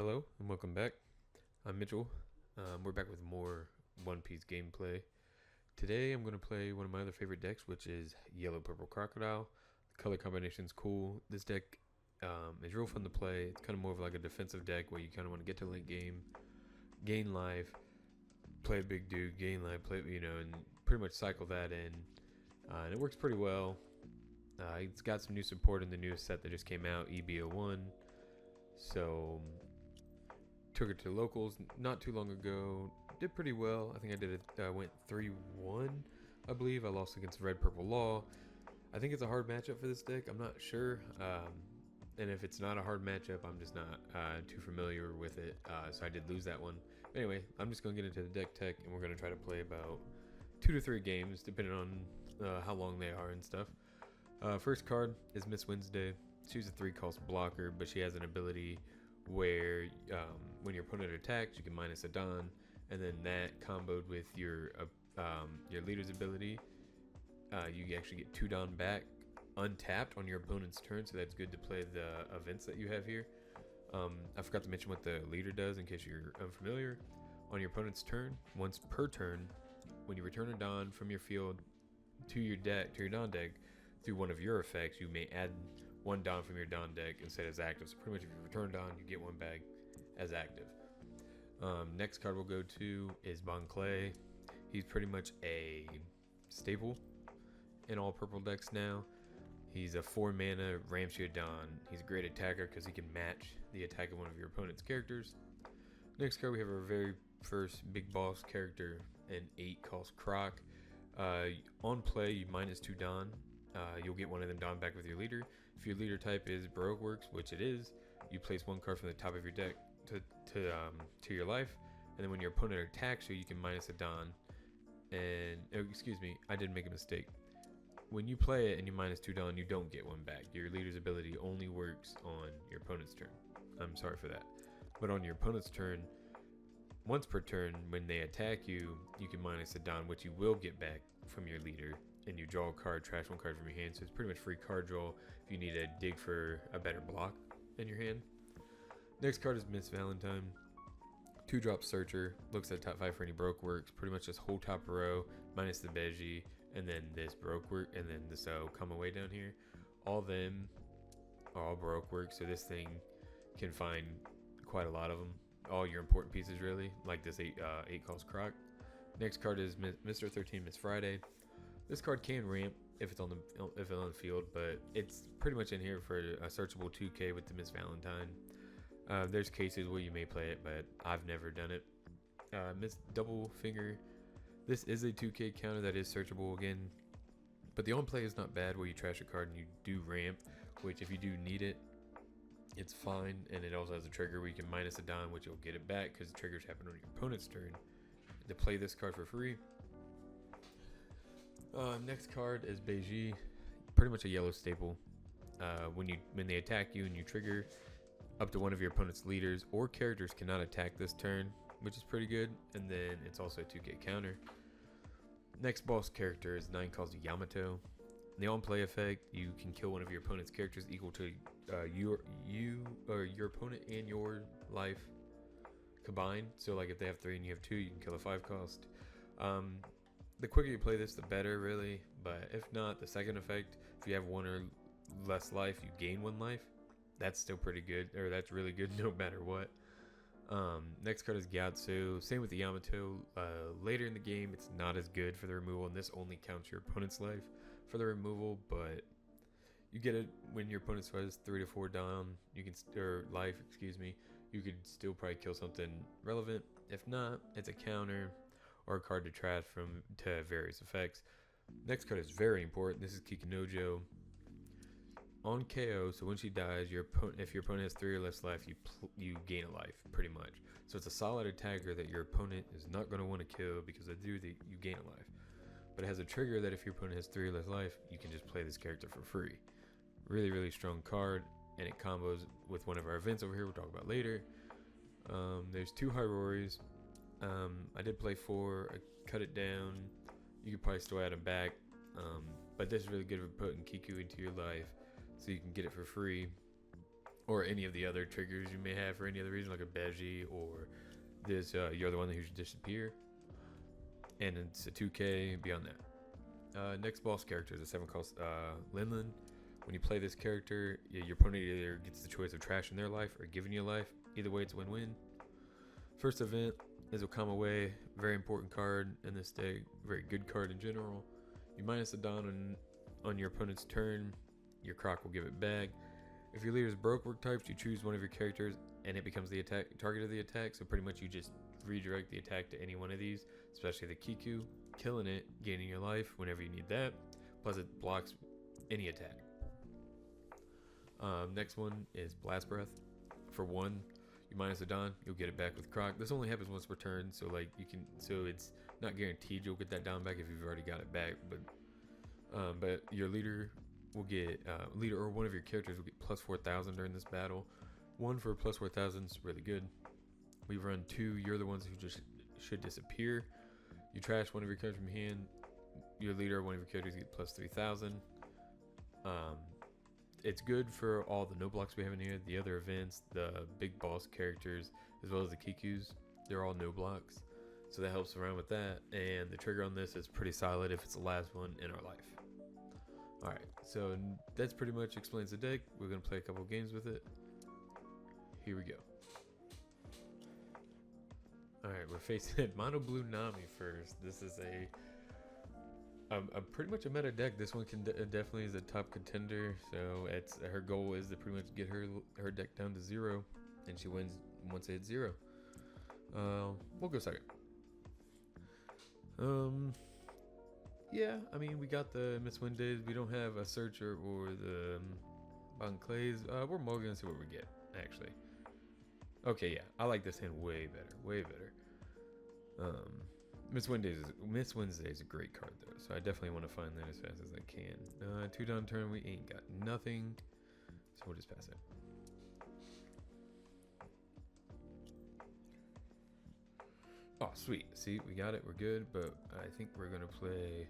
Hello and welcome back. I'm Mitchell. We're back with more One Piece gameplay. Today I'm going to play one of my other favorite decks, which is Yellow Purple Crocodile. The color combination's cool. This deck is real fun to play. It's kind of more of like a defensive deck where you kind of want to get to late game, gain life, play a big dude, gain life, and pretty much cycle that in. And it works pretty well. It's got some new support in the newest set that just came out, EB01. So took it to locals not too long ago. Did pretty well. I think I did it. I went 3-1, I believe. I lost against Red Purple Law. I think it's a hard matchup for this deck. I'm not sure. And if it's not a hard matchup, I'm just not too familiar with it. So I did lose that one. But anyway, I'm just going to get into the deck tech, and we're going to try to play about 2 to 3 games, depending on how long they are and stuff. First card is Miss Wednesday. She's a 3-cost blocker, but she has an ability where when your opponent attacks, you can minus a Don, and then that comboed with your leader's ability, you actually get 2 Don back untapped on your opponent's turn, so that's good to play the events that you have here. I forgot to mention what the leader does in case you're unfamiliar. On your opponent's turn, once per turn, when you return a Don from your field to your Don deck through one of your effects, you may add 1 Don from your Don deck instead as active. So pretty much if you return Don, you get 1 bag as active. Next card we'll go to is Bon Clay. He's pretty much a staple in all purple decks now. He's a 4 mana Ramshir Don. He's a great attacker because he can match the attack of one of your opponent's characters. Next card we have our very first big boss character, an 8-cost Croc. On play, you minus 2 Don. You'll get 1 of them Don back with your leader. If your leader type is Baroque Works, which it is, you place 1 card from the top of your deck to your life, and then when your opponent attacks you, you can minus a Don. And excuse me, I did make a mistake. When you play it and you minus 2 Don, you don't get 1 back. Your leader's ability only works on your opponent's turn. I'm sorry for that. But on your opponent's turn, once per turn, when they attack you, you can minus a Don, which you will get back from your leader. And you draw a card, trash 1 card from your hand. So it's pretty much free card draw if you need to dig for a better block in your hand. Next card is Miss Valentine. 2-drop Searcher. Looks at top 5 for any Baroque Works. Pretty much just whole top row minus the Beji, and then this Baroque Work, and then this come away down here. All them are all Baroque Works, so this thing can find quite a lot of them. All your important pieces really, like this 8-cost Croc. Next card is Mr. 13 Miss Friday. This card can ramp if it's on the field, but it's pretty much in here for a searchable 2K with the Miss Valentine. There's cases where you may play it, but I've never done it. Miss Double Finger. This is a 2K counter that is searchable again, but the on play is not bad where you trash a card and you do ramp, which if you do need it, it's fine. And it also has a trigger where you can minus a Don, which you'll get it back because the triggers happen on your opponent's turn to play this card for free. Next card is Beji, pretty much a yellow staple. When they attack you and you trigger, up to 1 of your opponent's leaders or characters cannot attack this turn, which is pretty good. And then it's also a 2K counter. Next boss character is 9-cost Yamato. In the on play effect, you can kill 1 of your opponent's characters equal to your opponent and your life combined. So like if they have 3 and you have 2, you can kill a 5-cost. The quicker you play this, the better, really. But if not, the second effect, if you have 1 or less life, you gain 1 life. That's still pretty good, or that's really good no matter what. Next card is Gyatso. Same with the Yamato. Later in the game, it's not as good for the removal, and this only counts your opponent's life for the removal. But you get it when your opponent has 3 to 4 Don. You can life, excuse me. You could still probably kill something relevant. If not, it's a counter or a card to trash to various effects. Next card is very important. This is Kikinojo. On KO, so when she dies, if your opponent has 3 or less life, you gain a life, pretty much. So it's a solid attacker that your opponent is not going to want to kill because you gain a life. But it has a trigger that if your opponent has 3 or less life, you can just play this character for free. Really, really strong card, and it combos with one of our events over here we'll talk about later. There's 2 Hyroris. I did play 4. I cut it down. You could probably still add them back. But this is really good for putting Kiku into your life, so you can get it for free. or any of the other triggers you may have for any other reason, like a Beji or this. You're the one who should disappear, and it's a 2K beyond that. Next boss character is a 7 called Linlin. When you play this character, your opponent either gets the choice of trashing their life or giving you life. Either way, it's win-win. First event is Okama Way. Very important card in this deck. Very good card in general. You minus the Dawn on your opponent's turn. Your Croc will give it back. If your leader's broke work types, you choose one of your characters and it becomes the target of the attack. So pretty much you just redirect the attack to any one of these, especially the Kiku, killing it, gaining your life whenever you need that. Plus it blocks any attack. Next one is Blast Breath. For 1, you minus the Dawn, you'll get it back with Croc. This only happens once per turn, so like so it's not guaranteed you'll get that Dawn back if you've already got it back. But your leader will get leader or one of your characters will get plus 4,000 during this battle. 1 for plus 4,000 is really good. We run 2. You're the ones who just should disappear. You trash one of your cards from your hand. Your leader or one of your characters get plus 3,000. It's good for all the no blocks we have in here, the other events, the big boss characters, as well as the Kikus. They're all no blocks, so that helps around with that. And the trigger on this is pretty solid if it's the last one in our life. Alright, so that's pretty much explains the deck. We're going to play a couple games with it. Here we go. Alright, we're facing Mono Blue Nami first. This is a pretty much a meta deck. This one can definitely is a top contender. So it's her goal is to pretty much get her deck down to 0, and she wins once it hits 0. We'll go second. Yeah, I mean we got the Miss Wednesdays. We don't have a Searcher or the Bon Clays. We're more gonna see what we get actually. Okay, yeah, I like this hand way better, way better. Miss Wednesday is a great card though, so I definitely want to find that as fast as I can. 2 down turn, we ain't got nothing, so we'll just pass it. Oh, sweet. See, we got it. We're good, but I think we're gonna play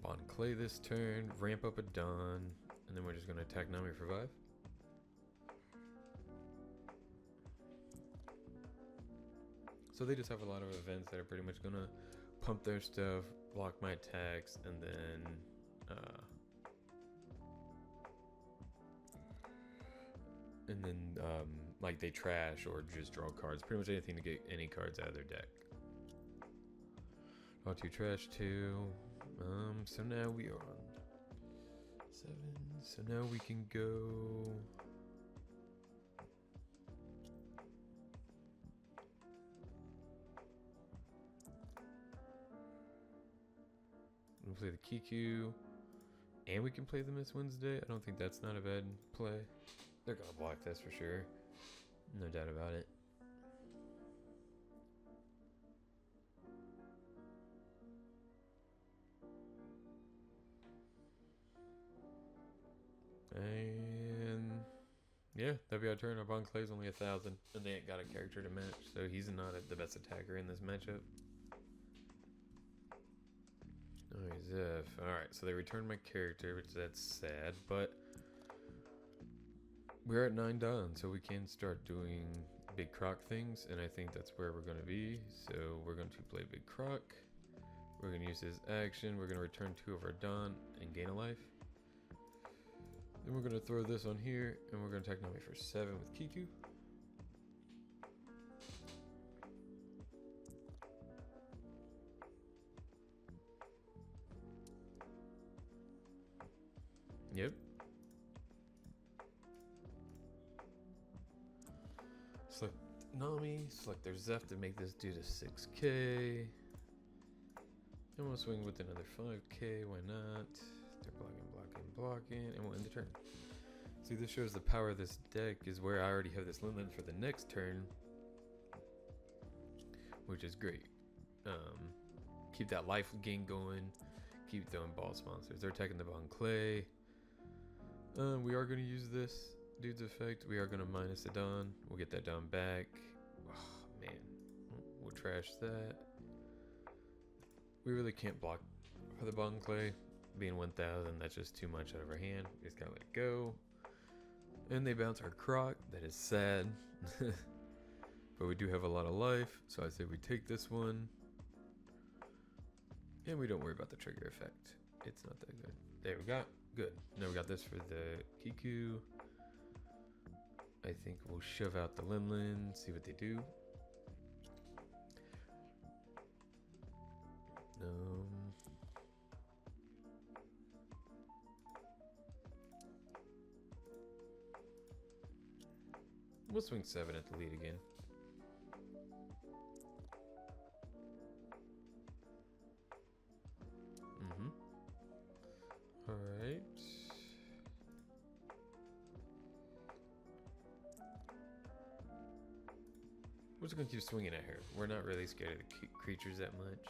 Bon Clay this turn, ramp up a Dawn, and then we're just gonna attack Nami for 5. So they just have a lot of events that are pretty much gonna pump their stuff, block my attacks, and then like they trash or just draw cards. Pretty much anything to get any cards out of their deck. Draw 2, trash 2. So now we are on 7. So now we can go. We'll play the Kiku, and we can play the Miss Wednesday. I don't think that's not a bad play. They're gonna block this for sure, no doubt about it. And yeah, that'll be our turn. Our Bon Clay's only 1,000, and they ain't got a character to match, so he's not the best attacker in this matchup. Alright, so they returned my character, which that's sad, but we're at 9 done, so we can start doing Big Croc things, and I think that's where we're going to be. So we're going to play Big Croc. We're going to use his action. We're going to return 2 of our Dawn and gain a life. Then we're going to throw this on here, and we're going to attack Nami for 7 with Kiku. Yep. Select Nami, select their Zeph to make this do to 6k. And we'll swing with another 5k, why not? They're blocking, and we'll end the turn. See, this shows the power of this deck is where I already have this Linlin for the next turn, which is great. Keep that life gain going, keep throwing ball sponsors. They're attacking the Bon Clay. We are going to use this dude's effect. We are going to minus the Dawn. We'll get that Dawn back. Oh, man. We'll trash that. We really can't block for the Bon Clay. Being 1,000, that's just too much out of our hand. We just got to let it go. And they bounce our Croc. That is sad. But we do have a lot of life, so I say we take this one. And we don't worry about the trigger effect. It's not that good. There we go. Good. Now we got this for the Kiku. I think we'll shove out the Limlin, see what they do. We'll swing 7 at the lead again. Alright. We're just gonna keep swinging at her. We're not really scared of the creatures that much.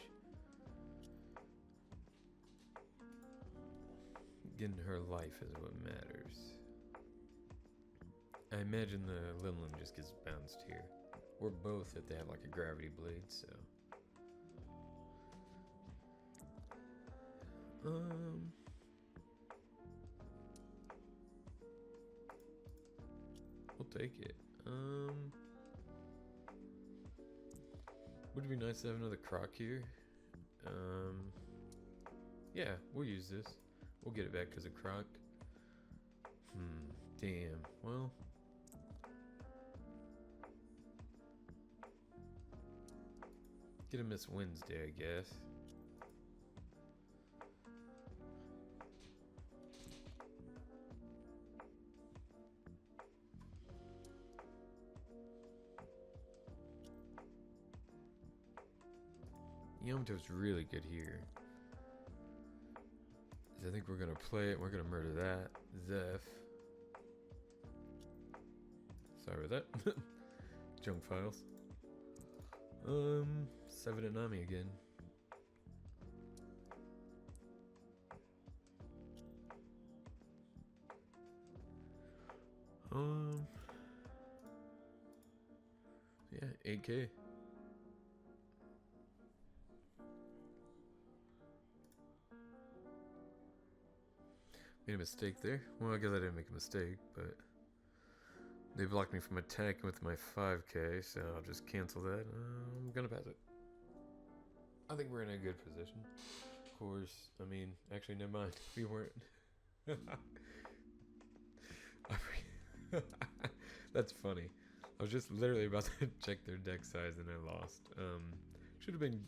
Getting her life is what matters. I imagine the Limlin just gets bounced here. Or both if they have like a gravity blade, so. We'll take it. Would it be nice to have another Croc here? Yeah, we'll use this. We'll get it back because of Croc. Damn. Well. Get a Miss Wednesday, I guess. Yamato's really good here. I think we're gonna play it. We're gonna murder that. Zeph. Sorry about that. Junk files. 7 at Nami again. Yeah, 8K. Made a mistake there. Well, I guess I didn't make a mistake, but they blocked me from attacking with my 5K, so I'll just cancel that. I'm gonna pass it. I think we're in a good position. Of course, I mean, actually, never mind. We weren't. That's funny. I was just literally about to check their deck size and I lost. Should have been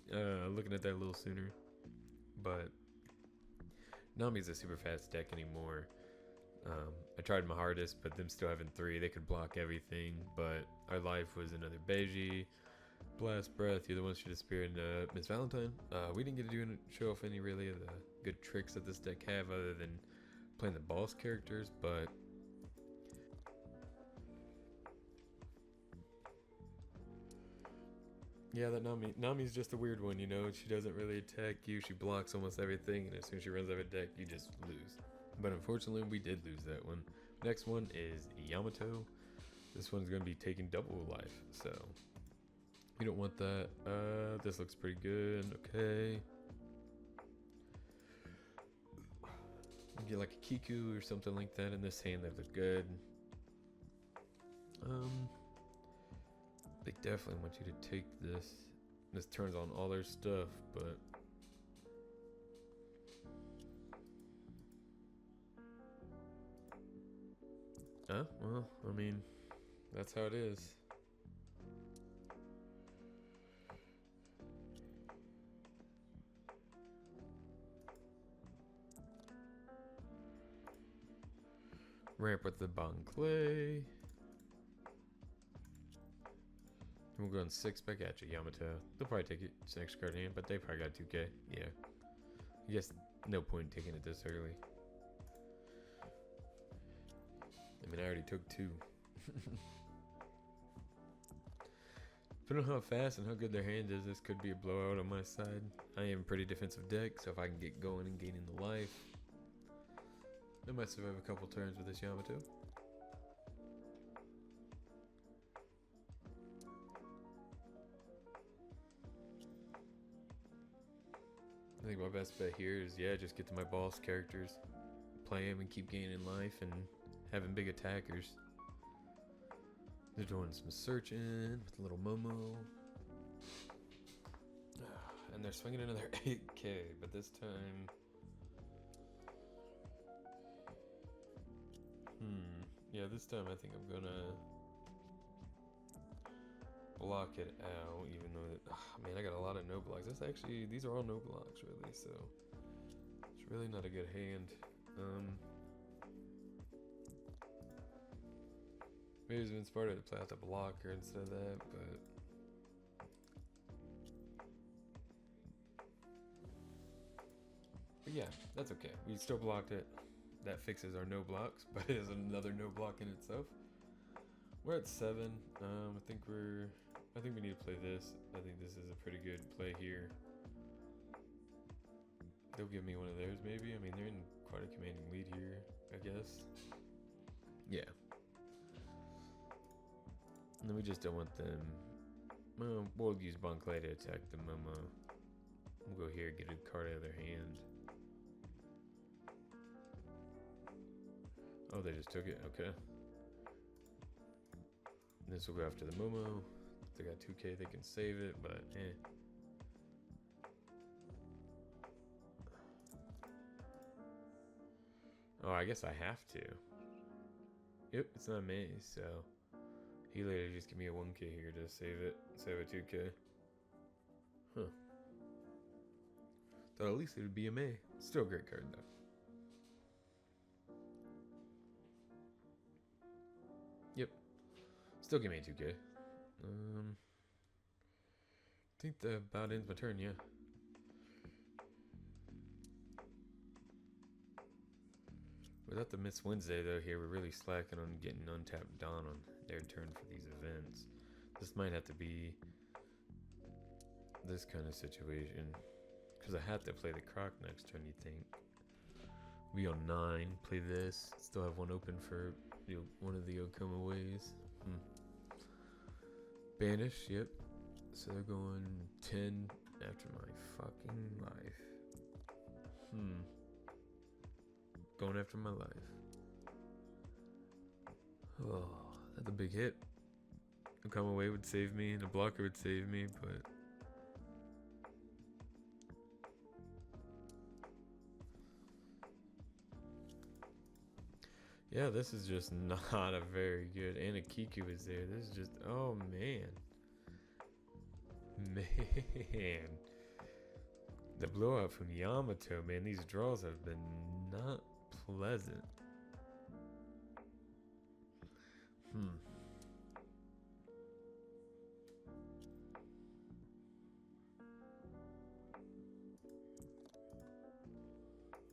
looking at that a little sooner, but Nami's a super fast deck anymore. I tried my hardest, but them still having 3, they could block everything. But our life was another Beiji, Blast Breath. You're the one who disappeared. Miss Valentine. We didn't get to show off any really of the good tricks that this deck have, other than playing the boss characters. But yeah, that Nami's just a weird one, you know. She doesn't really attack you. She blocks almost everything, and as soon as she runs out of deck, you just lose. But unfortunately, we did lose that one. Next one is Yamato. This one's going to be taking double life, so you don't want that. This looks pretty good. Okay. Get like a Kiku or something like that in this hand that look good. They definitely want you to take this. This turns on all their stuff, but well, I mean, that's how it is. Ramp with the Bon Clay. We'll go on 6 back at you, Yamato. They'll probably take it. It's an extra card hand, but they probably got 2K. Yeah. I guess no point in taking it this early. I mean, I already took 2. Depending on how fast and how good their hand is, this could be a blowout on my side. I am a pretty defensive deck, so if I can get going and gaining the life, I might survive a couple turns with this Yamato. I think my best bet here is, yeah, just get to my boss characters, play them and keep gaining life and having big attackers. They're doing some searching with little Momo. And they're swinging another 8k, but this time... Yeah, this time I think I'm gonna block it out, even though man, I got a lot of no blocks. That's actually, these are all no blocks really, so it's really not a good hand. Maybe it's been smarter to play out the blocker instead of that, but yeah, that's okay. We still blocked it. That fixes our no blocks, but it is another no block in itself. We're at 7. I think we need to play this. I think this is a pretty good play here. They'll give me one of theirs maybe. I mean, they're in quite a commanding lead here, I guess. Yeah. And then we just don't want them. Well, we'll use Bonclay to attack the Momo. We'll go here, get a card out of their hand. Oh, they just took it? Okay. This will go after the Momo. If they got 2k, they can save it, but Oh, I guess I have to. Yep, it's not me, so... He later just give me a 1k here to save it. Save a 2k. Huh. Thought at least it would be a May. Still a great card, though. Yep. Still give me a 2k. I think that about ends my turn, yeah. Without the Miss Wednesday, though, here, we're really slacking on getting untapped Dawn on their turn for these events. This might have to be this kind of situation. Because I have to play the Croc next turn, you think. We on 9, play this. Still have one open for one of the Okuma ways. Banish, yep. So they're going 10 after my fucking life. Going after my life. Oh, that's a big hit. A come away would save me, and a blocker would save me, but... Yeah, this is just not a very good... And a Kiku is there. This is just... Oh, man. Man. The blowout from Yamato, man. These draws have been not pleasant.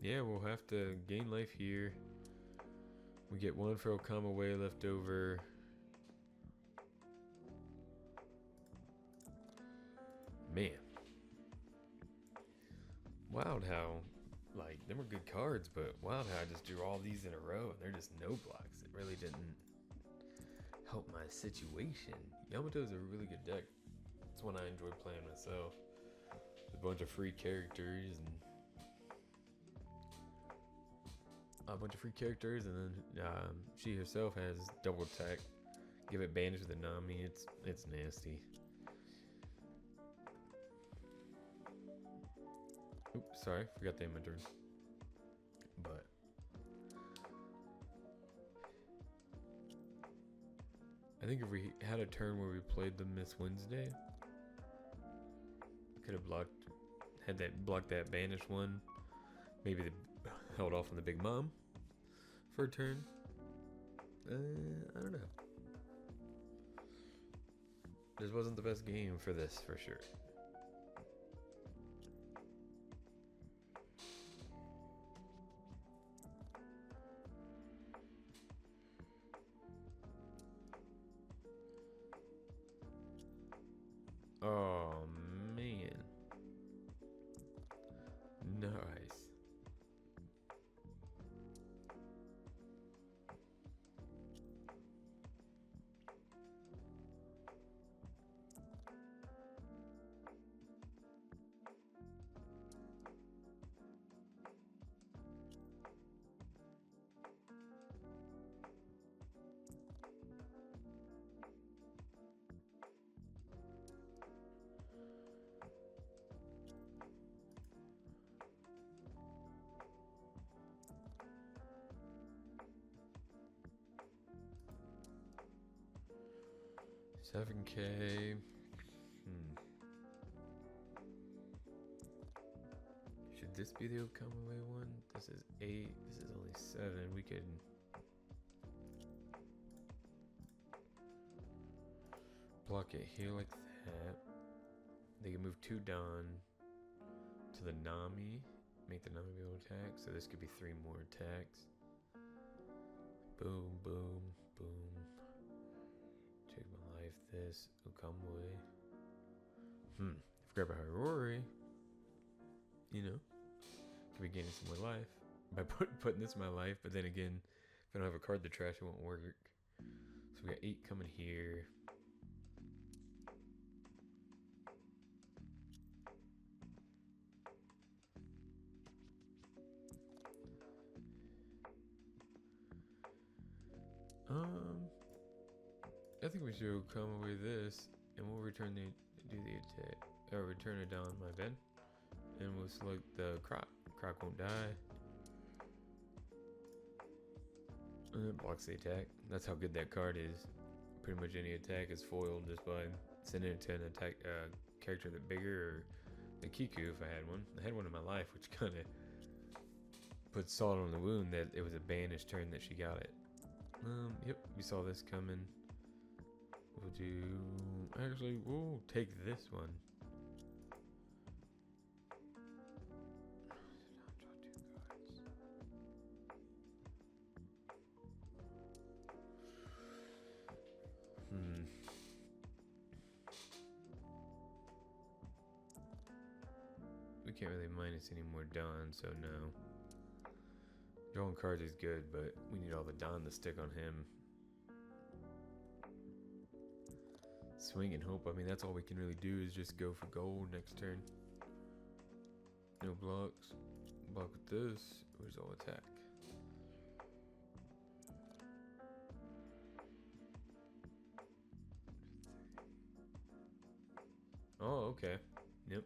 Yeah, we'll have to gain life here. We get one for Okama Way left over. Man. Wild how, like, them were good cards, but wild how I just drew all these in a row and they're just no blocks. It really didn't help my situation. Yamato's a really good deck. It's one I enjoy playing myself. A bunch of free characters and then she herself has double attack. Give it banish with a Nami. It's nasty. Oops, sorry, forgot the inventory. But I think if we had a turn where we played the Miss Wednesday, we could have blocked that banish one. Maybe they held off on the Big Mom for a turn. I don't know. This wasn't the best game for this, for sure. Oh, man. Nice. 7K. Should this be the Okami one? This is 8. This is only 7. We could block it here like that. They can move 2 down to the Nami. Make the Nami be able to attack. So this could be 3 more attacks. Boom, boom, boom. Take my life. This Okami. Forgot about Harori. You know, could be gaining some more life by putting this in my life. But then again, if I don't have a card to trash, it won't work. So we got 8 coming here. I think we should come away this, and we'll return do the attack, or return it down my bed, and we'll select the Croc. Croc won't die. And it blocks the attack. That's how good that card is. Pretty much any attack is foiled just by sending it to an attack character that's bigger, or the Kiku if I had one. I had one in my life, which kind of put salt on the wound that it was a banished turn that she got it. Yep, we saw this coming. We'll take this one. We can't really minus any more Dawn, so no. Drawing cards is good, but we need all the Dawn to stick on him. Swing and hope. I mean, that's all we can really do is just go for gold next turn. No blocks. Block with this. Where's all attack? Oh, okay. Yep.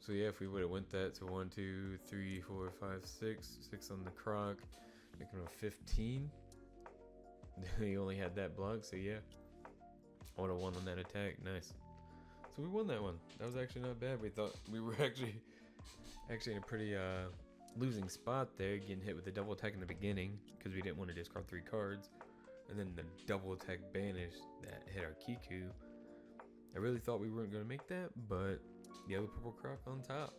So yeah, if we would have went that to 1, 2, 3, 4, 5, 6, 6 on the Croc, making him 15. He only had that block, so yeah. I would have won on that attack. Nice. So we won that one. That was actually not bad. We thought we were actually in a pretty losing spot there, getting hit with the double attack in the beginning because we didn't want to discard 3 cards, and then the double attack banish that hit our Kiku. I really thought we weren't going to make that, but Yellow Purple Croc on top.